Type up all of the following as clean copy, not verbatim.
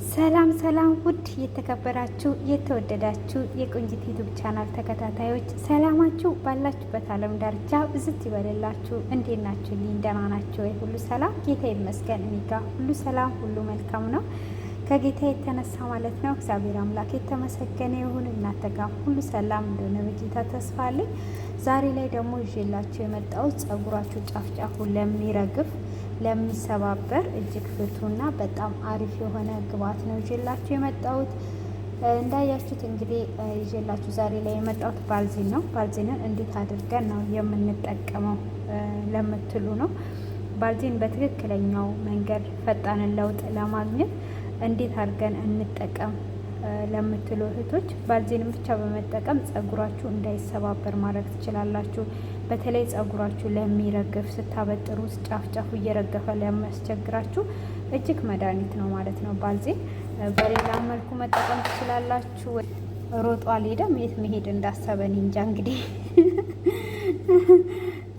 ሰላም ሰላም ውድ የተከበራችሁ የተወደዳችሁ የቆንጂት ዩቲዩብ ቻናል ተከታታዮች ሰላማችሁ ባላችሁበት ዓለም ዳርቻ ብዝት ይበልላችሁ። እንዴት ናችሁ? ደህና ናችሁ ወይ? ሁሉ ሰላም ጌታ ይመስገን። እኔ ጋር ሁሉ ሰላም፣ ሁሉ መልካም ነው። ከጌታ የተነሳ ማለት ነው። እግዚአብሔር አምላክ የተመሰገነ ይሁን። እናንተ ጋር ሁሉ ሰላም እንደሆነ በጌታ ተስፋ አለኝ። ዛሬ ላይ ደግሞ ይዤላችሁ የመጣሁት ጸጉራችሁ ጫፍጫፉ ለሚረግፍ ለሚሰባበር እጅግ ፍቱና በጣም አሪፍ የሆነ ግብአት ነው ይዤላችሁ የመጣሁት። እንዳያችሁት እንግዲህ ይዤላችሁ ዛሬ ላይ የመጣሁት ባልዚን ነው። ባልዚንን እንዴት አድርገን ነው የምንጠቀመው ለምትሉ ነው። ባልዚን በትክክለኛው መንገድ ፈጣንን ለውጥ ለማግኘት እንዴት አድርገን እንጠቀም ለምትሉ እህቶች ባልዚንን ብቻ በመጠቀም ጸጉራችሁ እንዳይሰባበር ማድረግ ትችላላችሁ። በተለይ ጸጉራችሁ ለሚረግፍ ስታበጥሩ ጫፍ ጫፉ እየረገፈ ለሚያስቸግራችሁ እጅግ መድኃኒት ነው ማለት ነው ባልዚን። በሌላ መልኩ መጠቀም ትችላላችሁ። ሮጦ አልሄደም የት መሄድ እንዳሰበን እንጃ እንግዲህ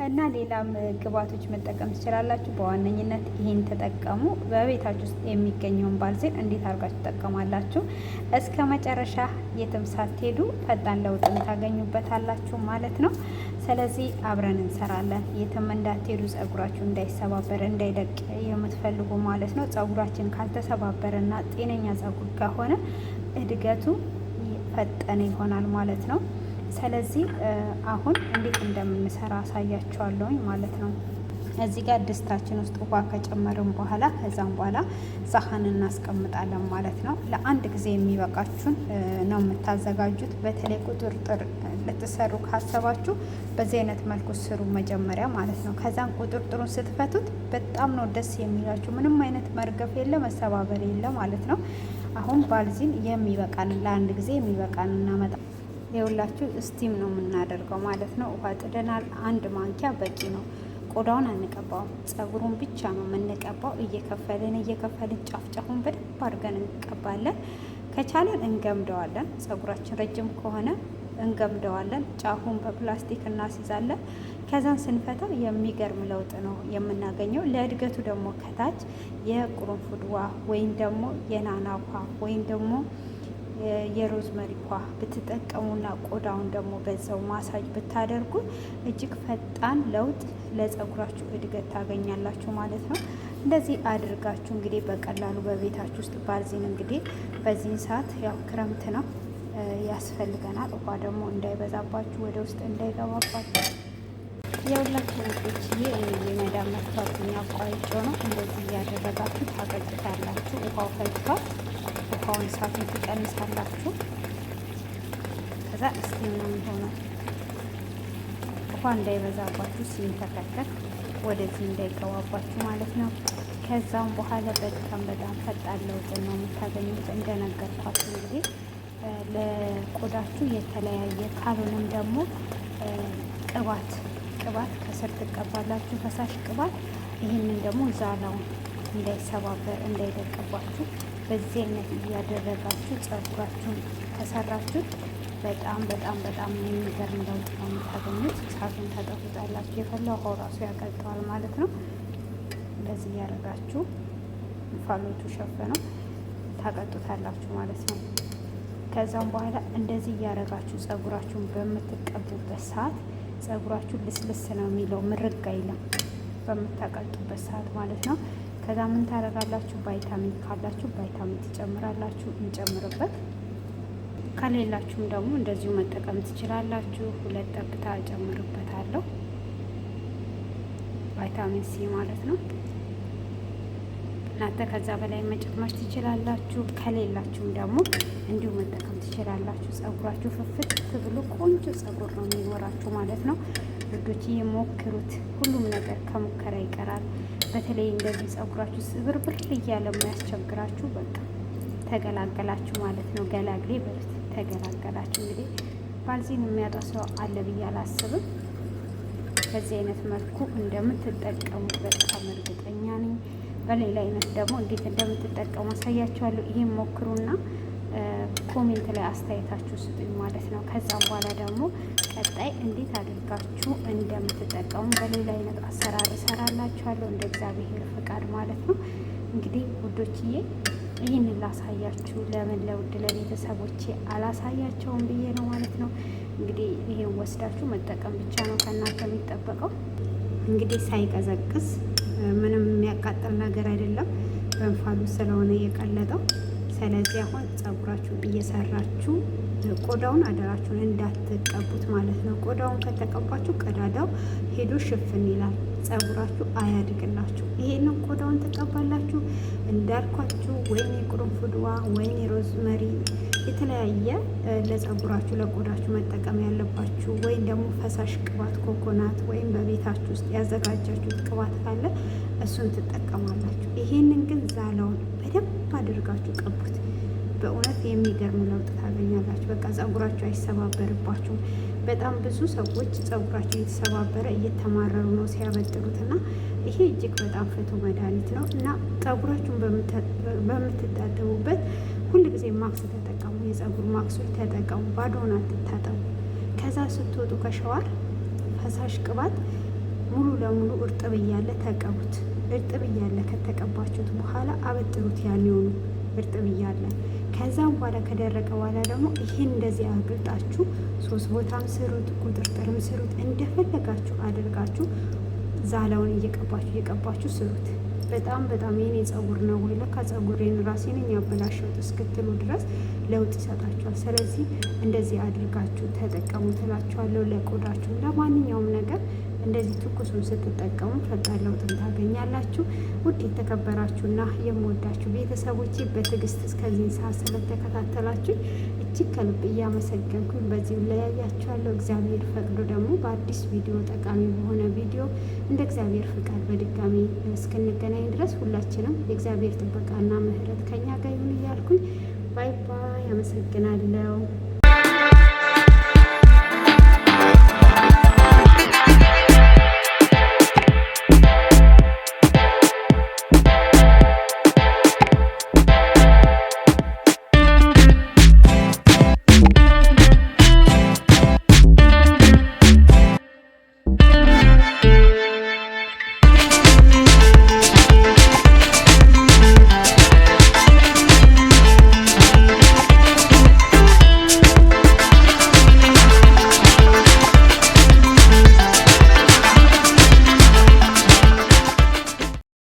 እና ሌላም ግብአቶች መጠቀም ትችላላችሁ። በዋነኝነት ይህን ተጠቀሙ። በቤታችሁ ውስጥ የሚገኘውን ባልዚን እንዴት አድርጋችሁ ትጠቀማላችሁ? እስከ መጨረሻ የትም ሳትሄዱ ፈጣን ለውጥን ታገኙበታላችሁ ማለት ነው። ስለዚህ አብረን እንሰራለን። የትም እንዳትሄዱ፣ ጸጉራችሁ እንዳይሰባበር እንዳይደቅ የምትፈልጉ ማለት ነው። ጸጉራችን ካልተሰባበረና ጤነኛ ጸጉር ከሆነ እድገቱ ፈጠነ ይሆናል ማለት ነው። ስለዚህ አሁን እንዴት እንደምንሰራ አሳያችኋለሁኝ ማለት ነው። እዚህ ጋር ድስታችን ውስጥ ውሃ ከጨመርን በኋላ ከዛም በኋላ ሳህን እናስቀምጣለን ማለት ነው። ለአንድ ጊዜ የሚበቃችሁን ነው የምታዘጋጁት። በተለይ ቁጥርጥር ልትሰሩ ካሰባችሁ በዚህ አይነት መልኩ ስሩ መጀመሪያ ማለት ነው። ከዛም ቁጥርጥሩን ስትፈቱት በጣም ነው ደስ የሚላችሁ። ምንም አይነት መርገፍ የለ መሰባበር የለ ማለት ነው። አሁን ባልዚን የሚበቃን ለአንድ ጊዜ የሚበቃን እናመጣ የሁላችሁ ስቲም ነው የምናደርገው ማለት ነው። ውሃ ጥደናል። አንድ ማንኪያ በቂ ነው። ቆዳውን አንቀባውም፣ ጸጉሩን ብቻ ነው የምንቀባው። እየከፈልን ጫፍጫፉን በደንብ አድርገን እንቀባለን። ከቻለን እንገምደዋለን። ጸጉራችን ረጅም ከሆነ እንገምደዋለን። ጫፉን በፕላስቲክ እናስይዛለን። ከዛን ስንፈታ የሚገርም ለውጥ ነው የምናገኘው። ለእድገቱ ደግሞ ከታች የቁርንፉድ ውሃ ወይም ደግሞ የናና ውሃ ወይም ደግሞ የሮዝመሪ ውሃ ብትጠቀሙና ቆዳውን ደግሞ በዛው ማሳጅ ብታደርጉ እጅግ ፈጣን ለውጥ ለጸጉራችሁ እድገት ታገኛላችሁ ማለት ነው። እንደዚህ አድርጋችሁ እንግዲህ በቀላሉ በቤታችሁ ውስጥ ባልዚን እንግዲህ በዚህን ሰዓት ያው ክረምት ነው ያስፈልገናል። ውሃ ደግሞ እንዳይበዛባችሁ ወደ ውስጥ እንዳይገባባችሁ የሁላችሁ ልጆች የመዳም መጥፋቱን አቋርጮ ነው። እንደዚህ እያደረጋችሁ ታቀጭታላችሁ። ውሃው ፈልቷል። ውሃውን እሳቱን ትቀንሳላችሁ። ከዛ እስቲም ነው የሚሆነው። ውሃ እንዳይበዛባችሁ ሲንተከተክ ወደዚህ እንዳይገባባችሁ ማለት ነው። ከዛም በኋላ በጣም ፈጣን ለውጥ ነው የምታገኙት። እንደነገርኳችሁ እንግዲህ ለቆዳችሁ የተለያየ ካልሆነም ደግሞ ቅባት ከስር ትቀባላችሁ፣ ፈሳሽ ቅባት። ይህንን ደግሞ ዛላውን እንዳይሰባበር እንዳይደቅባችሁ በዚህ አይነት እያደረጋችሁ ጸጉራችሁን ከሰራችሁ በጣም የሚገርም ለውጥ ነው የምታገኙት። እሳቱን ታጠፉታላችሁ። የፈላ ውሃው ራሱ ያቀልጠዋል ማለት ነው። እንደዚህ እያደረጋችሁ እንፋሎቱ ሸፈነው ታቀጡታላችሁ ማለት ነው። ከዛም በኋላ እንደዚህ እያደረጋችሁ ጸጉራችሁን በምትቀቡበት ሰዓት ጸጉራችሁ ልስልስ ነው የሚለው፣ ምርግ አይልም በምታቀልጡበት ሰዓት ማለት ነው። ከዛ ምን ታደርጋላችሁ? ቫይታሚን ካላችሁ ቫይታሚን ትጨምራላችሁ፣ እንጨምርበት። ከሌላችሁም ደግሞ እንደዚሁ መጠቀም ትችላላችሁ። 2 ጠብታ እጨምርበታለሁ፣ ቫይታሚን ሲ ማለት ነው። እናንተ ከዛ በላይ መጨመር ትችላላችሁ። ከሌላችሁም ደግሞ እንዲሁ መጠቀም ትችላላችሁ። ጸጉራችሁ ፍፍት ብሎ ቆንጆ ጸጉር ነው የሚኖራችሁ ማለት ነው። ልጆች ሞክሩት። ሁሉም ነገር ከሙከራ ይቀራል። በተለይ እንደዚህ ጸጉራችሁ ስብርብር እያለ የሚያስቸግራችሁ በቃ ተገላገላችሁ ማለት ነው። ገላግሌ በሉት ተገላገላችሁ። እንግዲህ ባልዚን የሚያጣ ሰው አለ ብዬ አላስብም። በዚህ አይነት መልኩ እንደምትጠቀሙት በጣም እርግጠኛ ነኝ። በሌላ አይነት ደግሞ እንዴት እንደምትጠቀሙ አሳያችኋለሁ። ይሄን ሞክሩና ኮሜንት ላይ አስተያየታችሁ ስጡኝ ማለት ነው። ከዛም በኋላ ደግሞ ቀጣይ እንዴት አድርጋችሁ እንደምትጠቀሙ በሌላ አይነት አሰራር እሰራላችኋለሁ እንደ እግዚአብሔር ፈቃድ ማለት ነው። እንግዲህ ውዶችዬ ይህንን ላሳያችሁ። ለምን ለውድ ለቤተሰቦቼ አላሳያቸውም ብዬ ነው ማለት ነው። እንግዲህ ይሄን ወስዳችሁ መጠቀም ብቻ ነው ከእናንተ የሚጠበቀው። እንግዲህ ሳይቀዘቅዝ ምንም የሚያቃጥል ነገር አይደለም፣ በእንፋሎት ስለሆነ የቀለጠው። ስለዚህ አሁን ፀጉራችሁን እየሰራችሁ ቆዳውን አደራችሁን እንዳትቀቡት ማለት ነው። ቆዳውን ከተቀባችሁ ቀዳዳው ሄዶ ሽፍን ይላል፣ ፀጉራችሁ አያድግላችሁ። ይሄንን ቆዳውን ትቀባላችሁ። እንዳልኳችሁ ወይም የቅርንፉድ ውሃ ወይም የሮዝመሪ የተለያየ ለፀጉራችሁ ለቆዳችሁ መጠቀም ያለባችሁ፣ ወይም ደግሞ ፈሳሽ ቅባት ኮኮናት ወይም በቤታችሁ ውስጥ ያዘጋጃችሁት ቅባት ካለ እሱን ትጠቀማላችሁ። ይሄንን ግን ዛላውን በደንብ አድርጋችሁ ቀቡት። በእውነት የሚገርም ለውጥ ታገኛላችሁ። በቃ ፀጉራችሁ አይሰባበርባችሁም። በጣም ብዙ ሰዎች ፀጉራቸው እየተሰባበረ እየተማረሩ ነው ሲያበጥሩት እና ይሄ እጅግ በጣም ፍቱ መድኃኒት ነው እና ፀጉራችሁን በምትታጠቡበት ሁልጊዜ ማክስ ተጠቀሙ። የፀጉር ማክሶች ተጠቀሙ። ባዶውን አትታጠቡ። ከዛ ስትወጡ ከሸዋር ፈሳሽ ቅባት ሙሉ ለሙሉ እርጥብ እያለ ተቀቡት። እርጥብ እያለ ከተቀባችሁት በኋላ አበጥሩት። ያን የሆኑ እርጥብ እያለ ከዛም በኋላ ከደረቀ በኋላ ደግሞ ይሄን እንደዚህ አግልጣችሁ 3 ቦታም ስሩት፣ ቁጥርጥርም ስሩት፣ እንደፈለጋችሁ አድርጋችሁ ዛላውን እየቀባችሁ ስሩት። በጣም በጣም የኔ ፀጉር ነው ወይ ለካ ፀጉሬን ራሴ ነኝ ያበላሸሁት እስክትሉ ድረስ ለውጥ ይሰጣችኋል። ስለዚህ እንደዚህ አድርጋችሁ ተጠቀሙ ትላችኋለሁ። ለቆዳችሁ ለማንኛውም ነገር እንደዚህ ትኩሱን ስትጠቀሙ ፈጣን ለውጥን ታገኛላችሁ። ውድ የተከበራችሁና የምወዳችሁ ቤተሰቦቼ በትዕግስት እስከዚህን ሰዓት ስለተከታተላችሁ እጅግ ከልብ እያመሰገንኩኝ በዚሁ ለያያችኋለሁ። እግዚአብሔር ፈቅዶ ደግሞ በአዲስ ቪዲዮ ጠቃሚ በሆነ ቪዲዮ እንደ እግዚአብሔር ፍቃድ በድጋሚ እስክንገናኝ ድረስ ሁላችንም የእግዚአብሔር ጥበቃና ምሕረት ከኛ ጋር ይሁን እያልኩኝ ባይ ባይ። አመሰግናለሁ።